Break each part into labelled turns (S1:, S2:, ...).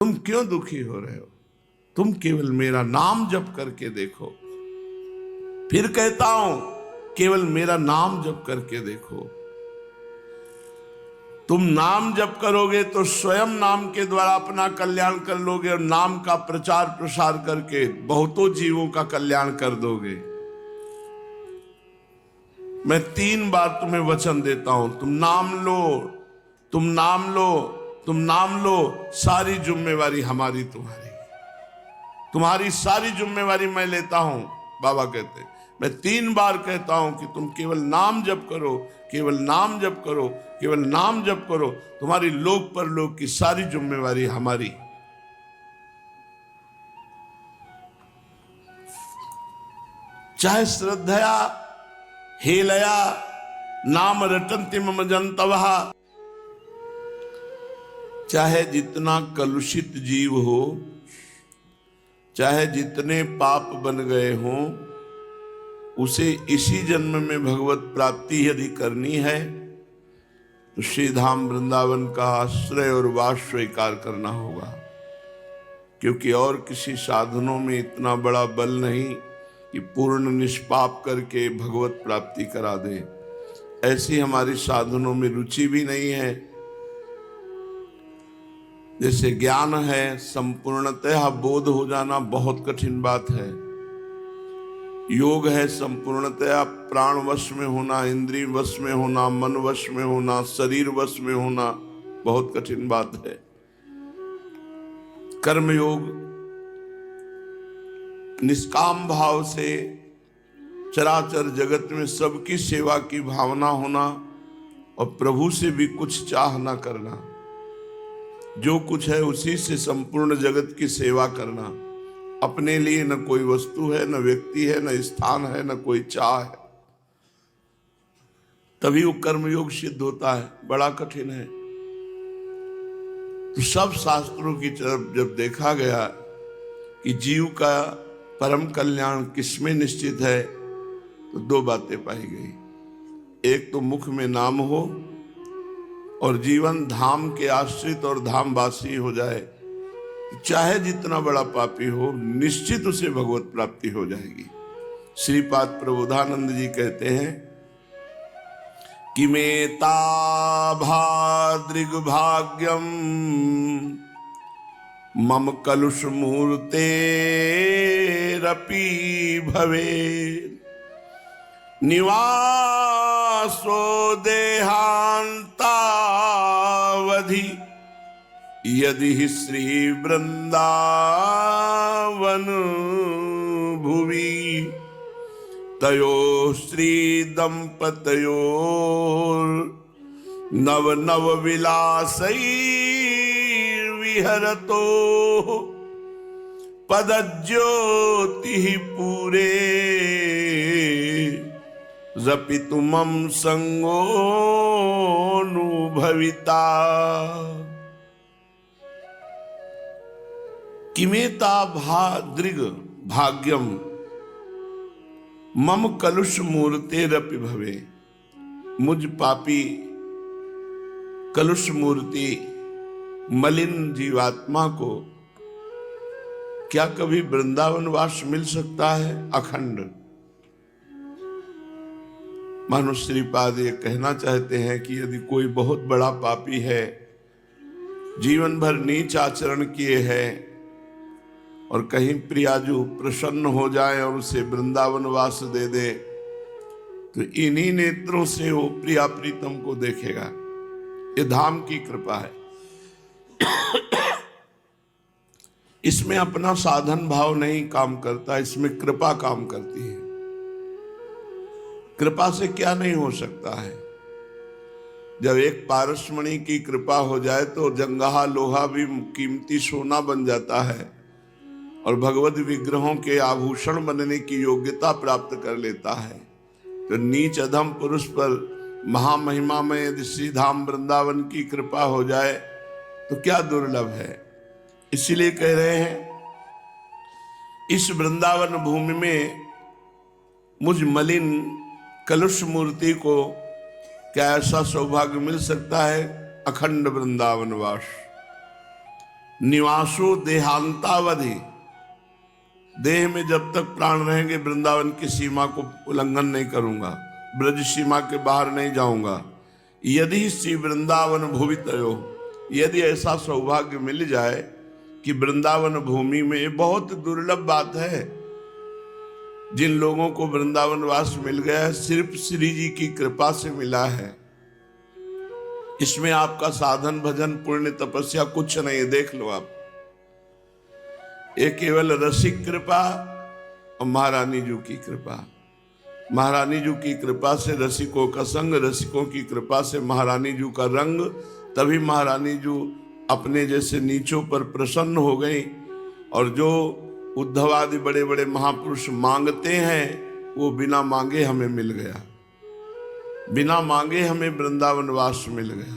S1: तुम क्यों दुखी हो रहे हो? तुम केवल मेरा नाम जप करके देखो। फिर कहता हूं, केवल मेरा नाम जप करके देखो। तुम नाम जप करोगे तो स्वयं नाम के द्वारा अपना कल्याण कर लोगे, और नाम का प्रचार प्रसार करके बहुतों जीवों का कल्याण कर दोगे। मैं 3 बार तुम्हें वचन देता हूं, तुम नाम लो, तुम नाम लो, तुम नाम लो, सारी जिम्मेवारी हमारी, तुम्हारी सारी जिम्मेवारी मैं लेता हूं। बाबा कहते हैं, मैं 3 बार कहता हूं कि तुम केवल नाम जप करो, केवल नाम जप करो, केवल नाम जप करो, तुम्हारी लोक परलोक की सारी जिम्मेवारी हमारी। चाहे श्रद्धया हेलया नाम रटन्ति मम जन्तवः, चाहे जितना कलुषित जीव हो, चाहे जितने पाप बन गए हों, उसे इसी जन्म में भगवत प्राप्ति यदि करनी है तो श्री धाम वृंदावन का आश्रय और वास स्वीकार करना होगा, क्योंकि और किसी साधनों में इतना बड़ा बल नहीं कि पूर्ण निष्पाप करके भगवत प्राप्ति करा दे। ऐसी हमारी साधनों में रुचि भी नहीं है। जैसे ज्ञान है, संपूर्णतः बोध हो जाना बहुत कठिन बात है। योग है संपूर्णतया प्राण वश में होना, इंद्रिय वश में होना, मन वश में होना, शरीर वश में होना बहुत कठिन बात है। कर्म योग निष्काम भाव से चराचर जगत में सबकी सेवा की भावना होना, और प्रभु से भी कुछ चाह ना करना, जो कुछ है उसी से संपूर्ण जगत की सेवा करना। अपने लिए न कोई वस्तु है, न व्यक्ति है, न स्थान है, न कोई चाह है, तभी वो कर्मयोग सिद्ध होता है। बड़ा कठिन है। तो सब शास्त्रों की तरफ जब देखा गया कि जीव का परम कल्याण किसमें निश्चित है, तो 2 बातें पाई गई। एक तो मुख में नाम हो और जीवन धाम के आश्रित और धामवासी हो जाए, चाहे जितना बड़ा पापी हो निश्चित उसे भगवत प्राप्ति हो जाएगी। श्रीपाद प्रबोधानंद जी कहते हैं कि मेता भाद्रिग भाग्यम मम कलुष मूर्ते रपि भवे निवासो देहांतावधि यदि श्री वृंदावन भुवि तयो श्री दंपतयो नव नव विलासैर्विहरतो पदज्योति पूरे रपितु मम संगोनुभविता किमेता भाद्रिग भाग्यम मम कलुष मूर्ते रपि भवे। मुझ पापी कलुष मूर्ति मलिन जीवात्मा को क्या कभी वृंदावन वास मिल सकता है अखंड? मानो श्रीपाद ये कहना चाहते हैं कि यदि कोई बहुत बड़ा पापी है, जीवन भर नीच आचरण किए हैं, और कहीं प्रियाजू प्रसन्न हो जाए और उसे वृंदावन वास दे दे, तो इन्हीं नेत्रों से वो प्रिया प्रीतम को देखेगा। ये धाम की कृपा है। इसमें अपना साधन भाव नहीं काम करता, इसमें कृपा काम करती है। कृपा से क्या नहीं हो सकता है। जब एक पारसमणि की कृपा हो जाए तो जंगहा लोहा भी कीमती सोना बन जाता है और भगवत विग्रहों के आभूषण बनने की योग्यता प्राप्त कर लेता है। तो नीच अधम पुरुष पर महामहिमा में यदि श्री धाम वृंदावन की कृपा हो जाए तो क्या दुर्लभ है। इसीलिए कह रहे हैं, इस वृंदावन भूमि में मुझ मलिन कलुष मूर्ति को क्या ऐसा सौभाग्य मिल सकता है? अखंड वृंदावन वास। निवासो देहांतावधि, देह में जब तक प्राण रहेंगे वृंदावन की सीमा को उल्लंघन नहीं करूंगा, ब्रज सीमा के बाहर नहीं जाऊंगा। यदि श्री वृंदावन भुवितयो, यदि ऐसा सौभाग्य मिल जाए कि वृंदावन भूमि में, बहुत दुर्लभ बात है जिन लोगों को वृंदावन वास मिल गया है, सिर्फ श्री जी की कृपा से मिला है। इसमें आपका साधन भजन पुण्य तपस्या कुछ नहीं है, देख लो आप। ये केवल रसिक कृपा और महारानी जी की कृपा। महारानी जी की कृपा से रसिकों का संग, रसिकों की कृपा से महारानी जी का रंग, तभी महारानी जी अपने जैसे नीचों पर प्रसन्न हो गई। और जो उद्धव आदि बड़े बड़े महापुरुष मांगते हैं वो बिना मांगे हमें मिल गया, बिना मांगे हमें वृंदावन वास मिल गया।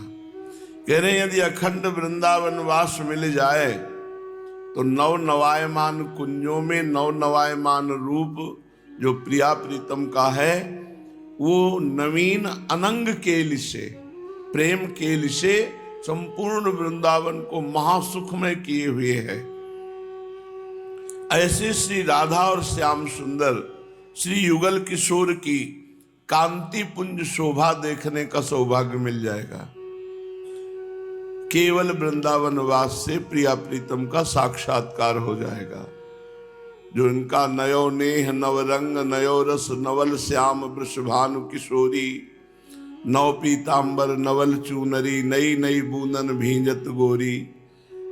S1: कह रहे यदि अखंड वृंदावन वास मिल जाए तो नव नवायमान कुंजों में नव नवायमान रूप जो प्रिया प्रीतम का है वो नवीन अनंग केल से, प्रेम केल से संपूर्ण वृंदावन को महासुखमय किए हुए है। ऐसे श्री राधा और श्याम सुंदर श्री युगल किशोर की कांति पुंज शोभा देखने का सौभाग्य मिल जाएगा। केवल वृंदावन वास से प्रिया प्रीतम का साक्षात्कार हो जाएगा। जो इनका नयो नेह नवरंग नयो रस नवल श्याम वृषभानु किशोरी, नव पीतांबर नवल चूनरी नई नई बूंदन भींजत गोरी,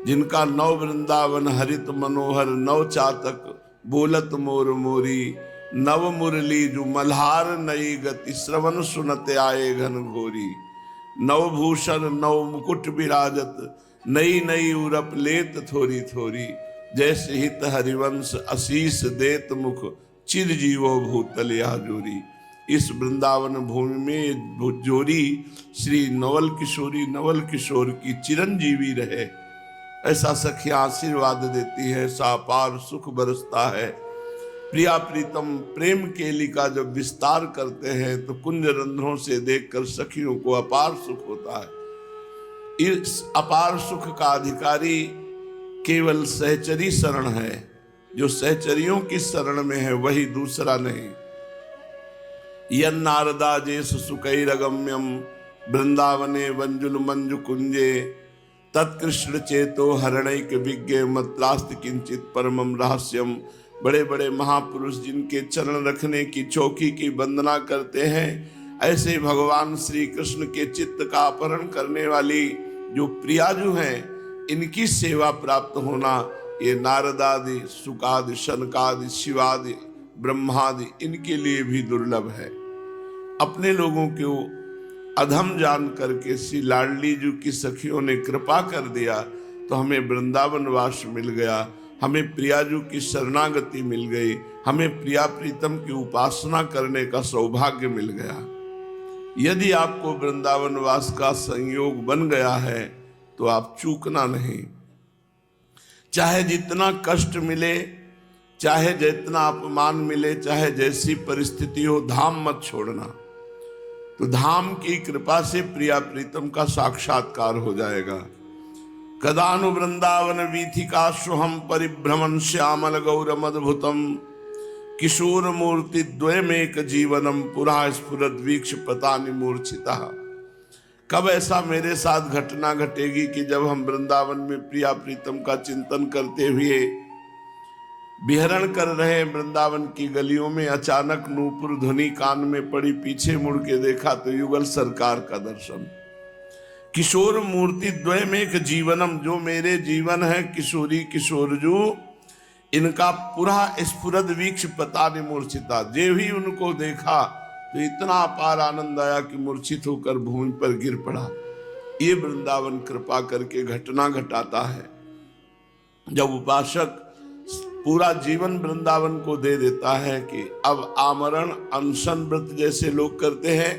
S1: जिनका नव वृंदावन हरित मनोहर नव चातक बोलत मोर मोरी, नव मुरली जो मल्हार नई गति श्रवण सुनत आए घन घोरी, नवभूषण नव मुकुट विराजत नई नई उरप लेत थोरी थोरी, जैसे हित हरिवंश आशीष देत मुख चिर जीवो भूतल या जोरी। इस वृंदावन भूमि में जोरी श्री नवल किशोर की चिरंजीवी रहे, ऐसा सखियां आशीर्वाद देती है। सापार सुख बरसता है। प्रिया प्रीतम प्रेम केली का जब विस्तार करते हैं तो कुंज रंध्रों से देखकर सखियों को अपार सुख होता है। इस अपार सुख का अधिकारी केवल सहचरी शरण है। जो सहचरियों की शरण में है वही, दूसरा नहीं। यन नारदा जेस सुकैरगम्यम वृंदावने वंजुल मंजु कुंजे, तत्कृष्ण चेतो हरणैक विज्ञ मत्रास्त किंचित परमम रहस्यम। बड़े बड़े महापुरुष जिनके चरण रखने की चौकी की वंदना करते हैं, ऐसे भगवान श्री कृष्ण के चित्त का अपहरण करने वाली जो प्रियाजू हैं, इनकी सेवा प्राप्त होना ये नारदादि सुकादि शनकादि शिवादि ब्रह्मादि इनके लिए भी दुर्लभ है। अपने लोगों को अधम जान करके श्री लाडली जी की सखियों ने कृपा कर दिया तो हमें वृंदावन वास मिल गया, हमें प्रियाजू की शरणागति मिल गई, हमें प्रिया प्रीतम की उपासना करने का सौभाग्य मिल गया। यदि आपको वृंदावन वास का संयोग बन गया है तो आप चूकना नहीं। चाहे जितना कष्ट मिले, चाहे जितना अपमान मिले, चाहे जैसी परिस्थिति हो, धाम मत छोड़ना। तो धाम की कृपा से प्रिया प्रीतम का साक्षात्कार हो जाएगा। कदानु वृंदावन वीथिका सुहम परिभ्रमण श्यामल गौरम अद्भुतम, किशोर मूर्ति द्वयमेक जीवनम पुरा स्फुरद वीक्ष पतानि मूर्छिता। कब ऐसा मेरे साथ घटना घटेगी कि जब हम वृंदावन में प्रिया प्रीतम का चिंतन करते हुए विहरण कर रहे वृंदावन की गलियों में, अचानक नूपुर ध्वनि कान में पड़ी, पीछे मुड़ के देखा तो युगल सरकार का दर्शन। किशोर मूर्ति द्वयमेक जीवनम, जो मेरे जीवन है किशोरी किशोरजू, इनका पूरा स्फुरद वीक्ष पतानि मूर्छिता। जे भी उनको देखा तो इतना अपार आनंद आया कि मूर्छित होकर भूमि पर गिर पड़ा। ये वृंदावन कृपा करके घटना घटाता है। जब उपासक पूरा जीवन वृंदावन को दे देता है कि अब आमरण अनशन व्रत जैसे लोग करते हैं,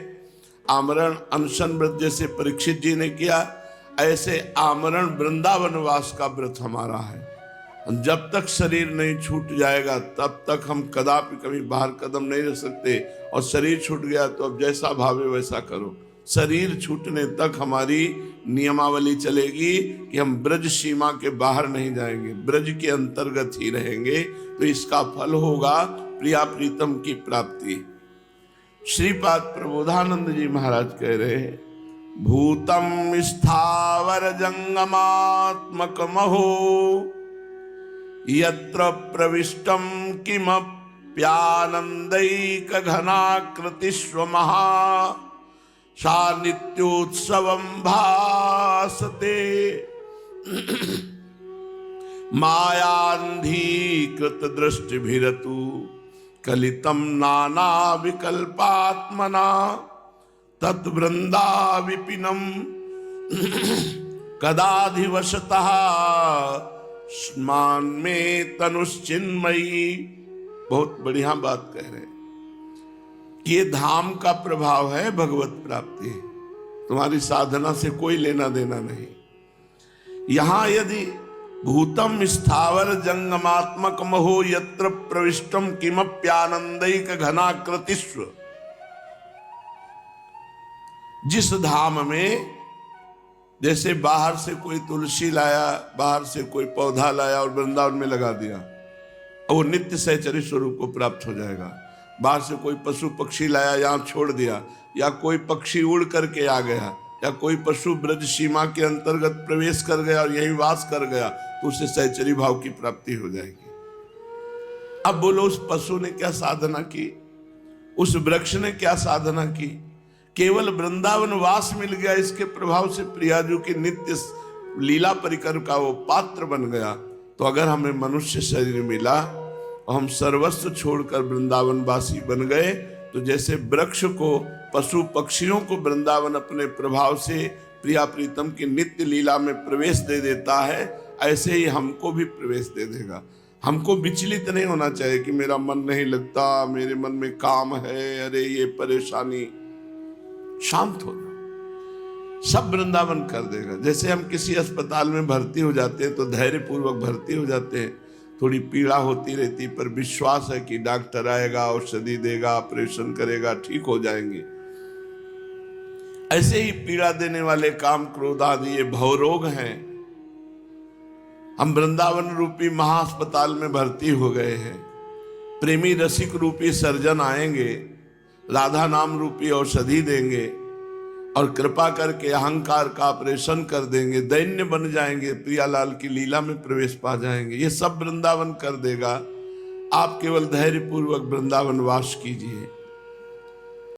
S1: आमरण अनशन व्रत जैसे परीक्षित जी ने किया, ऐसे आमरण वृंदावन वास का व्रत हमारा है। जब तक शरीर नहीं छूट जाएगा तब तक हम कदापि कभी बाहर कदम नहीं रख सकते। और शरीर छूट गया तो अब जैसा भावे वैसा करो। शरीर छूटने तक हमारी नियमावली चलेगी कि हम ब्रज सीमा के बाहर नहीं जाएंगे, ब्रज के अंतर्गत ही रहेंगे। तो इसका फल होगा प्रिया प्रीतम की प्राप्ति। श्रीपाद प्रबोधानंद जी महाराज कह रहे हैं, भूतम स्थावर जंगमात्मक महो यत्र प्रविष्टम किमप्यानंदैक घनाकृतिस्व महा सा नित्योत्सवं भासते मायान्धीकृत दृष्टिभिरतु कलितम नाना विकल्पात्मना तद्वृंदा विपिनम कदाधिवशतः स्मान में तनुश्चिन्मयी। बहुत बढ़िया बात कह रहे हैं। ये धाम का प्रभाव है भगवत प्राप्ति, तुम्हारी साधना से कोई लेना देना नहीं। यहां यदि भूतम स्थावर जंगमात्मक महो यत्र प्रविष्टम किमप्यानंदैक घनाकृतिस्व, जिस धाम में जैसे बाहर से कोई तुलसी लाया, बाहर से कोई पौधा लाया और वृंदावन में लगा दिया, और वो नित्य सहचरी स्वरूप को प्राप्त हो जाएगा। बाहर से कोई पशु पक्षी लाया, यहाँ छोड़ दिया, या कोई पक्षी उड़ करके आ गया, या कोई पशु ब्रज सीमा के अंतर्गत प्रवेश कर गया और यही वास कर गया, तो उससे सहचरी भाव की प्राप्ति हो जाएगी। अब बोलो, उस पशु ने क्या साधना की, उस वृक्ष ने क्या साधना की? केवल वृंदावन वास मिल गया, इसके प्रभाव से प्रियाजू की नित्य लीला परिकर का वो पात्र बन गया। तो अगर हमें मनुष्य शरीर मिला और हम सर्वस्व छोड़कर वृंदावन वासी बन गए, तो जैसे वृक्ष को, पशु पक्षियों को वृंदावन अपने प्रभाव से प्रिया प्रीतम की नित्य लीला में प्रवेश दे देता है, ऐसे ही हमको भी प्रवेश दे देगा। हमको विचलित नहीं होना चाहिए कि मेरा मन नहीं लगता, मेरे मन में काम है, अरे ये परेशानी। शांत हो जाओ, सब वृंदावन कर देगा। जैसे हम किसी अस्पताल में भर्ती हो जाते हैं तो धैर्य पूर्वक भर्ती हो जाते हैं, थोड़ी पीड़ा होती रहती, पर विश्वास है कि डॉक्टर आएगा, औषधि देगा, ऑपरेशन करेगा, ठीक हो जाएंगे। ऐसे ही पीड़ा देने वाले काम, क्रोध आदि, ये भवरोग हैं। हम वृंदावन रूपी महाअस्पताल में भर्ती हो गए हैं। प्रेमी रसिक रूपी सर्जन आएंगे, राधा नाम रूपी औषधि देंगे और कृपा करके अहंकार का ऑपरेशन कर देंगे, दैन्य बन जाएंगे, प्रियालाल की लीला में प्रवेश पा जाएंगे। ये सब वृंदावन कर देगा। आप केवल धैर्य पूर्वक वृंदावन वास कीजिए।